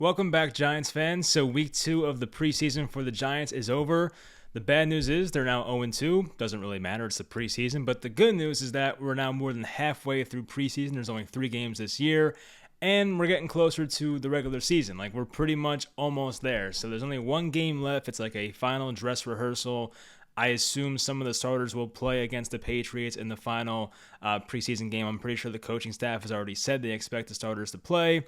Welcome back, Giants fans. So week 2 of the preseason for the Giants is over. The bad news is they're now 0-2. Doesn't really matter. It's the preseason. But the good news is that we're now more than halfway through preseason. There's only 3 games this year. And we're getting closer to the regular season. Like, we're pretty much almost there. So there's only 1 game left. It's like a final dress rehearsal. I assume some of the starters will play against the Patriots in the final preseason game. I'm pretty sure the coaching staff has already said they expect the starters to play.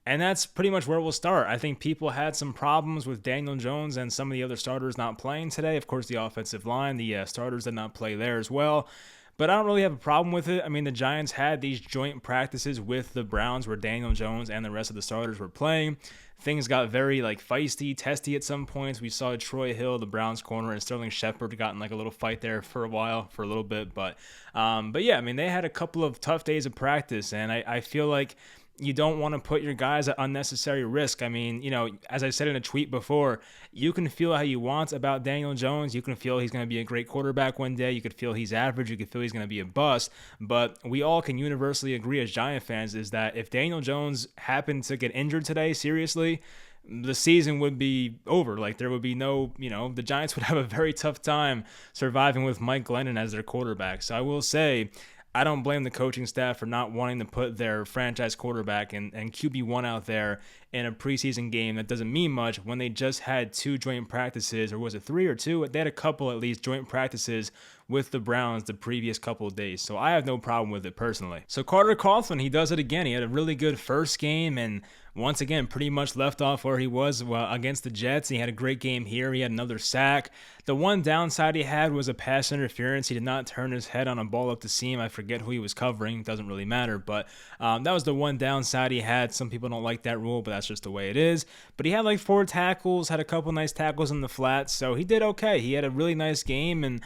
And that's pretty much where we'll start. I think people had some problems with Daniel Jones and some of the other starters not playing today. Of course, the offensive line, the starters did not play there as well. But I don't really have a problem with it. I mean, the Giants had these joint practices with the Browns where Daniel Jones and the rest of the starters were playing. Things got very feisty, testy at some points. We saw Troy Hill, the Browns corner, and Sterling Shepard got in a little fight there for a little bit. But yeah, I mean, they had a couple of tough days of practice, and I feel like you don't want to put your guys at unnecessary risk. I mean, as I said in a tweet before, you can feel how you want about Daniel Jones. You can feel he's going to be a great quarterback one day. You could feel he's average. You could feel he's going to be a bust. But we all can universally agree as Giant fans is that if Daniel Jones happened to get injured today, seriously, the season would be over. There would be no, the Giants would have a very tough time surviving with Mike Glennon as their quarterback. So I will say, I don't blame the coaching staff for not wanting to put their franchise quarterback and QB1 out there in a preseason game that doesn't mean much when they just had 2 joint practices, or was it 3 or 2? They had a couple, at least, joint practices with the Browns the previous couple of days. So I have no problem with it personally. So Carter Coughlin, he does it again. He had a really good first game and once again pretty much left off where he was against the Jets. He had a great game here. He had another sack. The one downside he had was a pass interference. He did not turn his head on a ball up the seam. I forget who he was covering. It doesn't really matter. But that was the one downside he had. Some people don't like that rule, but that's just the way it is. But he had 4 tackles, had a couple nice tackles in the flat. So he did okay. He had a really nice game. And,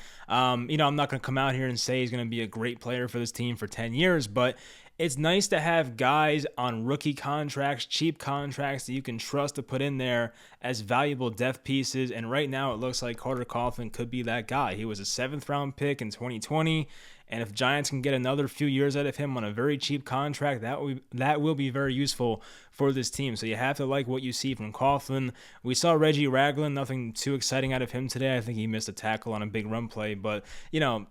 I'm not going to come out here and say he's going to be a great player for this team for 10 years. But it's nice to have guys on rookie contracts, cheap contracts that you can trust to put in there as valuable depth pieces. And right now it looks like Carter Coughlin could be that guy. He was a 7th round pick in 2020. And if Giants can get another few years out of him on a very cheap contract, that will be very useful for this team. So you have to like what you see from Coughlin. We saw Reggie Ragland, nothing too exciting out of him today. I think he missed a tackle on a big run play, but,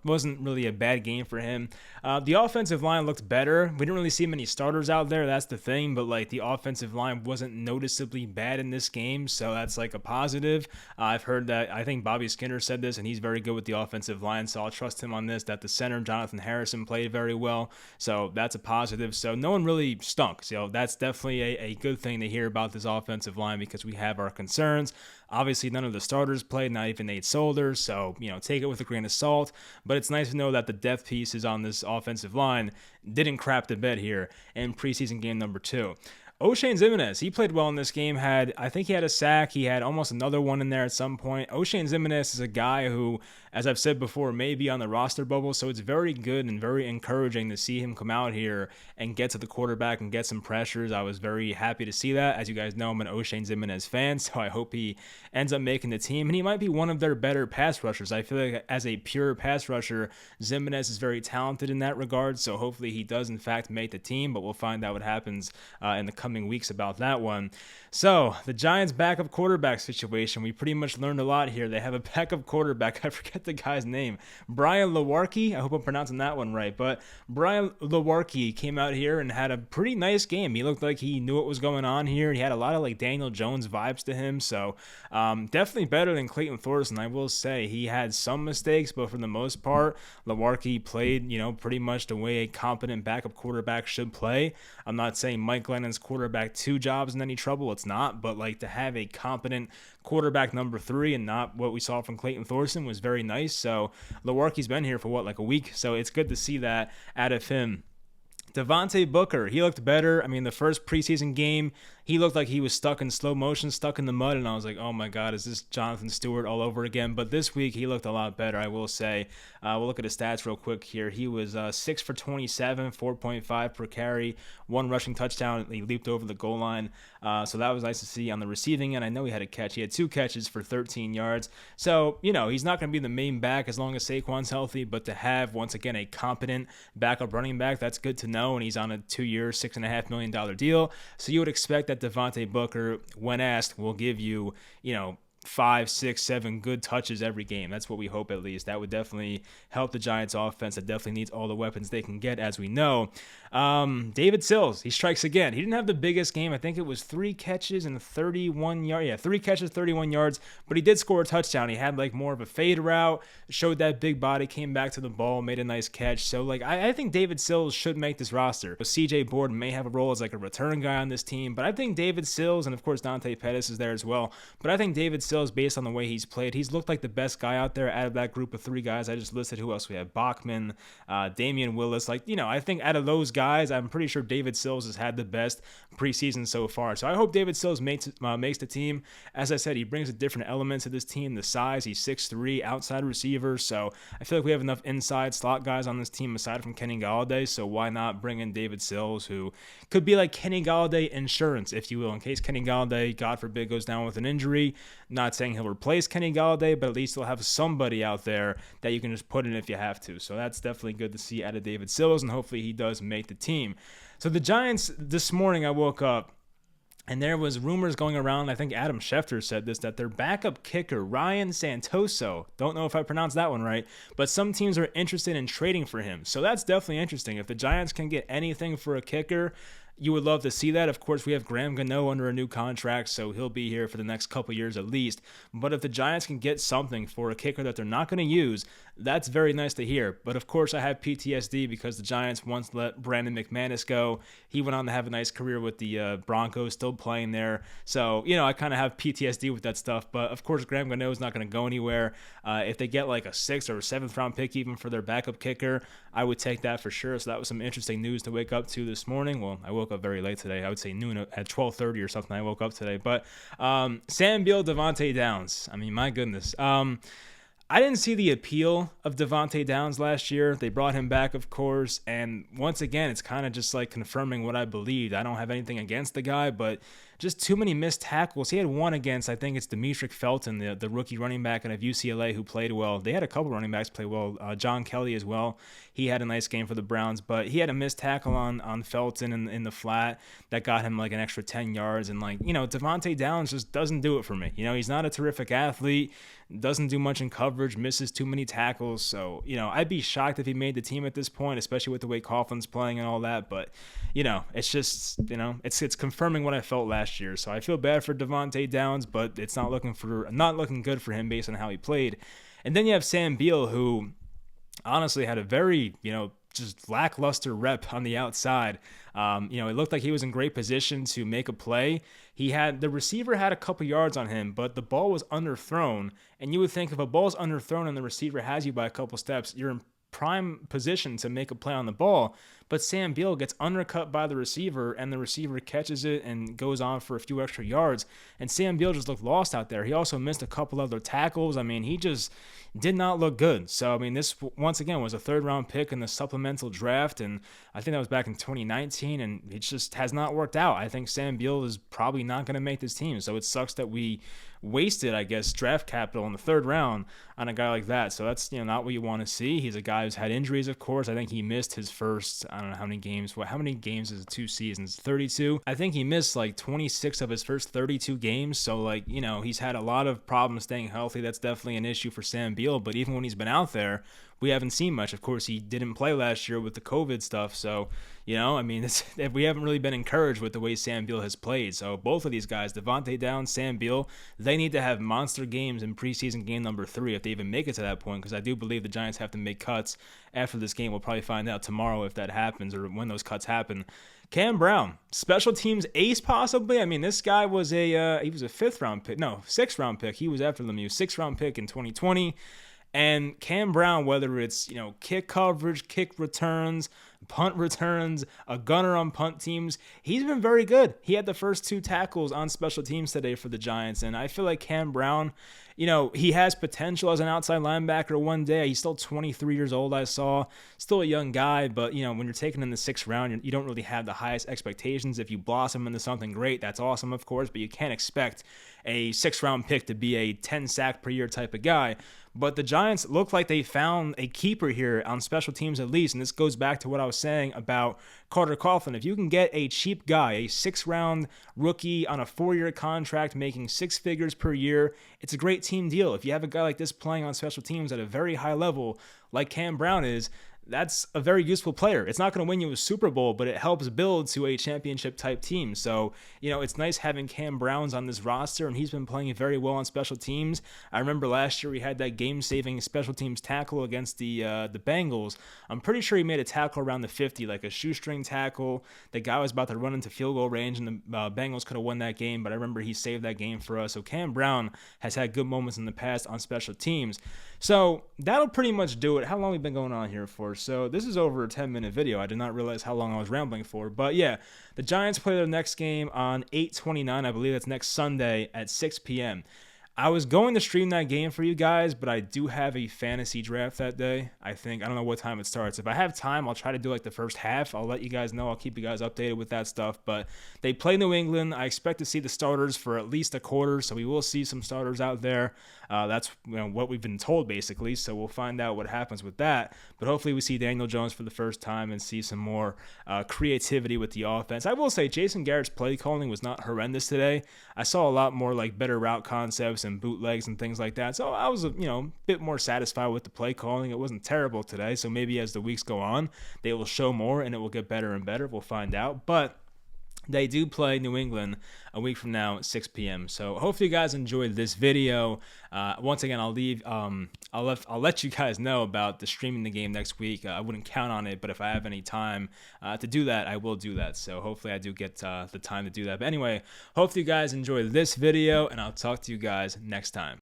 wasn't really a bad game for him. The offensive line looked better. We didn't really see many starters out there. That's the thing, but the offensive line wasn't noticeably bad in this game, so that's a positive. I've heard that, I think Bobby Skinner said this, and he's very good with the offensive line, so I'll trust him on this, that the center, Jonathan Harrison, played very well, so that's a positive. So no one really stunk, so that's definitely a good thing to hear about this offensive line because we have our concerns. Obviously, none of the starters played, not even Nate Solder, so, take it with a grain of salt, but it's nice to know that the depth pieces on this offensive line didn't crap the bed here in preseason game number 2. O'Shane Ximines, he played well in this game. I think he had a sack. He had almost another one in there at some point. O'Shane Ximines is a guy who, as I've said before, may be on the roster bubble, so it's very good and very encouraging to see him come out here and get to the quarterback and get some pressures. I was very happy to see that. As you guys know, I'm an O'Shane Ximines fan, so I hope he ends up making the team, and he might be one of their better pass rushers. I feel like as a pure pass rusher, Ximines is very talented in that regard, so hopefully he does, in fact, make the team, but we'll find out what happens in the coming weeks about that one. So the Giants backup quarterback situation, we pretty much learned a lot here. They have a backup quarterback. I forget the guy's name. Brian Lewerke. I hope I'm pronouncing that one right. But Brian Lewerke came out here and had a pretty nice game. He looked like he knew what was going on here. He had a lot of Daniel Jones vibes to him. So definitely better than Clayton Thorson. I will say he had some mistakes, but for the most part, Lewerke played, pretty much the way a competent backup quarterback should play. I'm not saying Mike Glennon's quarterback 2 jobs in any trouble. It's not, but to have a competent quarterback number 3 and not what we saw from Clayton Thorson was very nice. So Lewerke's been here for a week, so it's good to see that out of him. Devontae Booker, he looked better. I mean, the first preseason game, he looked like he was stuck in slow motion, stuck in the mud, and I was like, oh my God, is this Jonathan Stewart all over again? But this week, he looked a lot better, I will say. We'll look at his stats real quick here. He was 6 for 27, 4.5 per carry, 1 rushing touchdown. He leaped over the goal line, so that was nice to see. On the receiving end, I know he had a catch. He had 2 catches for 13 yards. So, he's not going to be the main back as long as Saquon's healthy, but to have, once again, a competent backup running back, that's good to know, and he's on a 2-year, $6.5 million deal. So you would expect that that Devontae Booker, when asked, will give you, 5, 6, 7 good touches every game. That's what we hope, at least. That would definitely help the Giants offense. That definitely needs all the weapons they can get, as we know. David Sills, he strikes again. He didn't have the biggest game. I think it was 3 catches and 31 yards. Yeah, 3 catches, 31 yards, but he did score a touchdown. He had more of a fade route, showed that big body, came back to the ball, made a nice catch. So I think David Sills should make this roster. CJ Board may have a role as a return guy on this team, but I think David Sills, and of course Dante Pettis is there as well, but I think David Sills, based on the way he's played, he's looked like the best guy out there out of that group of 3 guys I just listed. Who else we have? Bachman, Damian Willis. I think out of those guys, I'm pretty sure David Sills has had the best preseason so far. So I hope David Sills makes the team. As I said, he brings a different element to this team. The size, he's 6'3", outside receiver. So I feel like we have enough inside slot guys on this team aside from Kenny Golladay. So why not bring in David Sills, who could be like Kenny Golladay insurance, if you will, in case Kenny Golladay, God forbid, goes down with an injury. Not saying he'll replace Kenny Golladay, but at least he'll have somebody out there that you can just put in if you have to. So that's definitely good to see out of David Sills, and hopefully he does make the team. So the Giants, this morning I woke up, and there was rumors going around, I think Adam Schefter said this, that their backup kicker, Ryan Santoso, don't know if I pronounced that one right, but some teams are interested in trading for him. So that's definitely interesting. If the Giants can get anything for a kicker, you would love to see that. Of course, we have Graham Gano under a new contract, so he'll be here for the next couple years at least. But if the Giants can get something for a kicker that they're not going to use, that's very nice to hear. But of course, I have PTSD because the Giants once let Brandon McManus go. He went on to have a nice career with the Broncos, still playing there. So, I kind of have PTSD with that stuff. But of course, Graham Gano is not going to go anywhere. If they get a 6th or 7th round pick even for their backup kicker, I would take that for sure. So that was some interesting news to wake up to this morning. Well, I woke up very late today. I would say noon at 12:30 or something. I woke up today. But Sam Beal, Devontae Downs. I mean, my goodness. I didn't see the appeal of Devontae Downs last year. They brought him back, of course, and once again, it's kind of just confirming what I believed. I don't have anything against the guy, but just too many missed tackles. He had one against, I think it's Demetric Felton, the rookie running back out of UCLA who played well. They had a couple running backs play well. John Kelly as well. He had a nice game for the Browns, but he had a missed tackle on Felton in the flat that got him an extra 10 yards. And Devontae Downs just doesn't do it for me. He's not a terrific athlete, doesn't do much in coverage, misses too many tackles. So, I'd be shocked if he made the team at this point, especially with the way Coughlin's playing and all that. But, it's just, it's confirming what I felt last year. So I feel bad for Devontae Downs, but it's not looking good for him based on how he played. And then you have Sam Beal, who honestly had a very, just lackluster rep on the outside. It looked like he was in great position to make a play. The receiver had a couple yards on him, but the ball was underthrown. And you would think if a ball's underthrown and the receiver has you by a couple steps, you're in prime position to make a play on the ball. But Sam Beal gets undercut by the receiver, and the receiver catches it and goes on for a few extra yards. And Sam Beal just looked lost out there. He also missed a couple other tackles. I mean, he just did not look good. So, I mean, this, once again, was a third-round pick in the supplemental draft, and I think that was back in 2019, and it just has not worked out. I think Sam Beal is probably not going to make this team, so it sucks that we wasted, I guess, draft capital in the third round on a guy like that. So that's, not what you want to see. He's a guy who's had injuries, of course. I think he missed his first, I don't know how many games. How many games is it? 2 seasons? 32? I think he missed 26 of his first 32 games. So, he's had a lot of problems staying healthy. That's definitely an issue for Sam Beal. But even when he's been out there, we haven't seen much. Of course, he didn't play last year with the COVID stuff. So, we haven't really been encouraged with the way Sam Beal has played. So both of these guys, Devontae Downs, Sam Beal, they need to have monster games in preseason game number 3 if they even make it to that point, because I do believe the Giants have to make cuts after this game. We'll probably find out tomorrow if that happens or when those cuts happen. Cam Brown, special teams ace possibly. I mean, this guy was he was a 6th-round pick. He was after Lemieux, 6th-round pick in 2020. And Cam Brown, whether it's, kick coverage, kick returns, punt returns, a gunner on punt teams, he's been very good. He had the first 2 tackles on special teams today for the Giants. And I feel like Cam Brown, he has potential as an outside linebacker one day. He's still 23 years old, I saw. Still a young guy, but, when you're taken in the 6th round, you don't really have the highest expectations. If you blossom into something great, that's awesome, of course, but you can't expect a 6th-round pick to be a 10 sack per year type of guy. But the Giants look like they found a keeper here on special teams at least, and this goes back to what I was saying about Carter Coughlin. If you can get a cheap guy, a 6th-round rookie on a 4-year contract making 6 figures per year, it's a great team deal. If you have a guy like this playing on special teams at a very high level, like Cam Brown is, that's a very useful player. It's not going to win you a Super Bowl, but it helps build to a championship type team. So, it's nice having Cam Brown's on this roster, and he's been playing very well on special teams. I remember last year we had that game-saving special teams tackle against the Bengals. I'm pretty sure he made a tackle around the 50, like a shoestring tackle. The guy was about to run into field goal range, and the Bengals could have won that game, but I remember he saved that game for us. So Cam Brown has had good moments in the past on special teams. So that'll pretty much do it. How long have we been going on here for? So this is over a 10-minute video. I did not realize how long I was rambling for. But yeah, the Giants play their next game on 8/29. I believe that's next Sunday at 6 p.m. I was going to stream that game for you guys, but I do have a fantasy draft that day. I don't know what time it starts. If I have time, I'll try to do like the first half. I'll let you guys know. I'll keep you guys updated with that stuff. But they play New England. I expect to see the starters for at least a quarter, so we will see some starters out there. That's what we've been told, basically, so we'll find out what happens with that. But hopefully we see Daniel Jones for the first time and see some more creativity with the offense. I will say Jason Garrett's play calling was not horrendous today. I saw a lot more like better route concepts and bootlegs and things like that, so I was a bit more satisfied with the play calling. It wasn't terrible today, so maybe as the weeks go on, they will show more and it will get better and better. We'll find out. But they do play New England a week from now at 6 p.m. So hopefully you guys enjoyed this video. Once again, I'll let you guys know about the streaming the game next week. I wouldn't count on it, but if I have any time to do that, I will do that. So hopefully I do get the time to do that. But anyway, hopefully you guys enjoyed this video, and I'll talk to you guys next time.